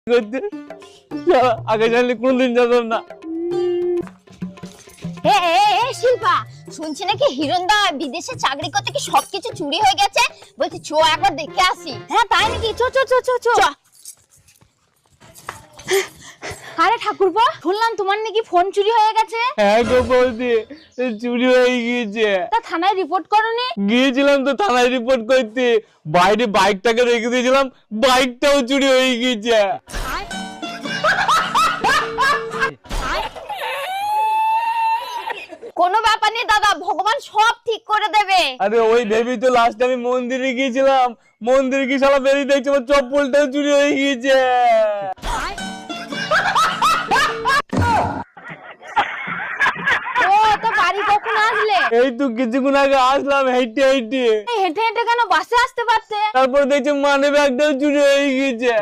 করতে আগে জানলে কোনদিন যেতাম না। শিল্পা, শুনছি নাকি হিরণদা বিদেশে চাকরি করতে কি সবকিছু চুরি হয়ে গেছে। বলছি চো একবার দেখে আসি। হ্যাঁ তাই নাকি? চো চো চো চো চো। আরে ঠাকুরপো, শুনলাম তোমার নাকি ফোন চুরি হয়ে গেছে। হ্যাঁ গো বৌদি, চুরি হয়ে গিয়েছে। তা থানায় রিপোর্ট করনি? গিয়েছিলাম তো থানায় রিপোর্ট করতে, বাইরে বাইকটাকে রেখে দিয়েছিলাম, বাইকটাও চুরি হয়ে গিয়েছে। কোনো ব্যাপার নেই দাদা, ভগবান সব ঠিক করে দেবে। আরে ওই ভেবি তো লাস্ট আমি মন্দিরে গিয়েছিলাম, মন্দিরে গিয়ে শালা বেরিয়ে দেখছি আমার চপ্পলটাও চুরি হয়ে গিয়েছে। ও তো বাড়ি কখন আসলে? এই তো কিছুক্ষণ আগে আসলাম হেঁটে হেঁটে। হেঁটে হেঁটে কেন বাসে আসতে পারতে? তারপর দেখছি মানি ব্যাগটাও চুরি হয়ে গিয়েছে।